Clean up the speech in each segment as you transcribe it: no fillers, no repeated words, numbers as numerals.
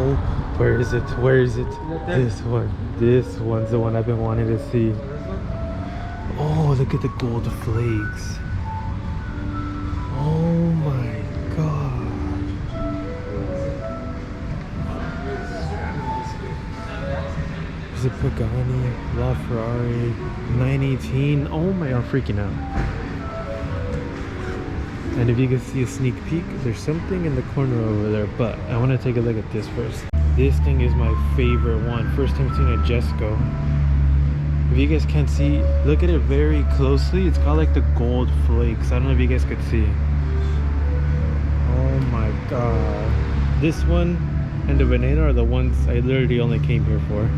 Oh, where is it? Where is it? This one. This one's the one I've been wanting to see. Oh, look at the gold flakes. Oh my god. There's a Pagani, LaFerrari, 918. Oh my, I'm freaking out. And if you can see a sneak peek, there's something in the corner over there, but I want to take a look at this first. This thing is my favorite one. First time seeing a Jesko. If you guys can't see, look at it very closely. It's got like the gold flakes. I don't know if you guys could see. Oh my god. This one and the Veneno are the ones I literally only came here for.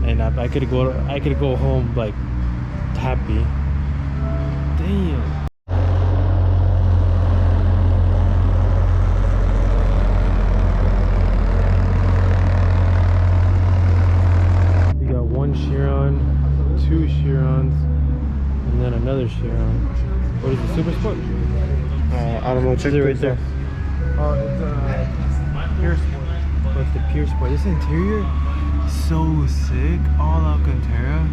And I could go home like happy. Damn. Two Chirons, and then another Chiron. What is it, Super Sport? I don't know, check it right there. Oh, it's Pure Sport. Oh, it's the Pure Sport. This interior is so sick. All Alcantara.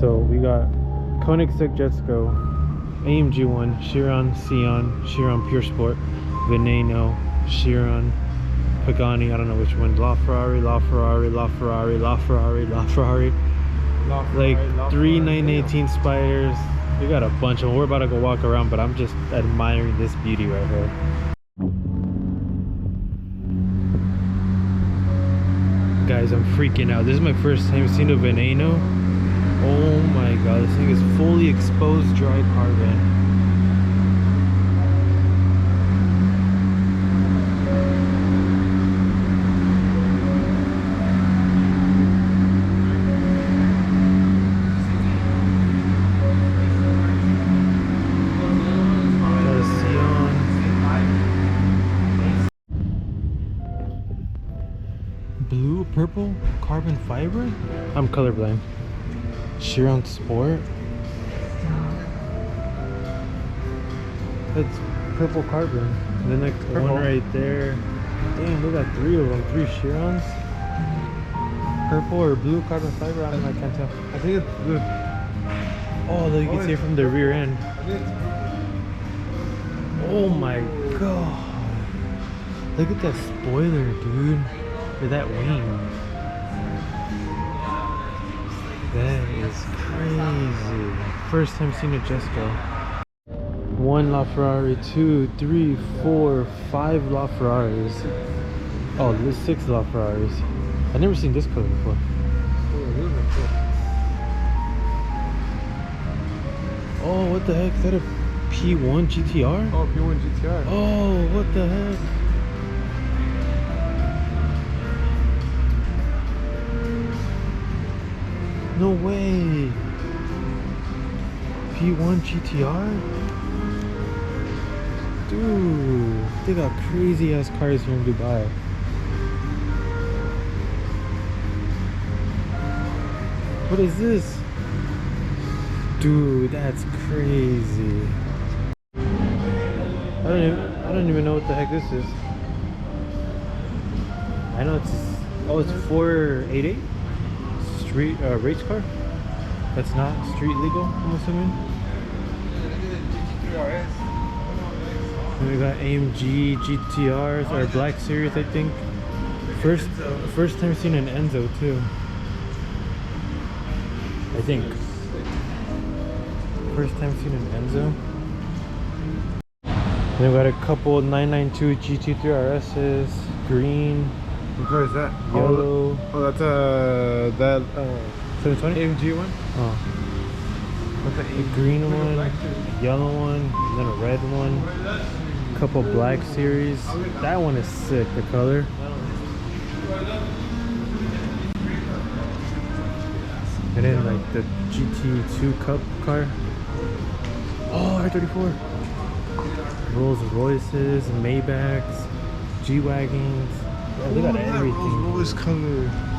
So we got Koenigsegg Jesko, AMG 1, Chiron, Sion, Chiron Pure Sport, Veneno, Chiron, Pagani, I don't know which one, LaFerrari, like 3 918 Spiders. We got a bunch of them. We're about to go walk around, but I'm just admiring this beauty right here. Guys, I'm freaking out. This is my first time seeing a Veneno. Oh my god, this thing is fully exposed dry carbon. Blue, purple, carbon fiber? I'm colorblind. Chiron Sport. That's purple carbon. And then like the one right there. Damn, we got 3 of them. 3 Chirons. Purple or blue carbon fiber? I can't tell. I think it's blue. Oh, look, you can see it from the rear end. Oh my god. Look at that spoiler, dude. Or that wing. That is crazy. First time seeing a Jesko. 1 LaFerrari, 2, 3, 4, 5 LaFerraris. Oh, there's 6 LaFerraris. I've never seen this color before. Oh, what the heck? Is that a P1 GTR? Oh, P1 GTR. Oh, what the heck? No way. P1 GTR? Dude, they got crazy ass cars here in Dubai. What is this? Dude, that's crazy. I don't even know what the heck this is. I know it's 488 street race car. That's not street legal, I'm assuming. And we got AMG GTRs or Black Series, I think. First time seeing an Enzo too. I think. First time seeing an Enzo. Then we got a couple 992 GT3 RSs, green. What car is that? Yellow. Oh, that's that 720 AMG one. Oh, What's a green one, yellow one, and then a red one. Couple Black Series. That one is sick. The color. And then like the GT2 Cup car. Oh, R34. Rolls Royces, Maybachs, G-Wagons. they got yeah, everything. Rolls Royce color.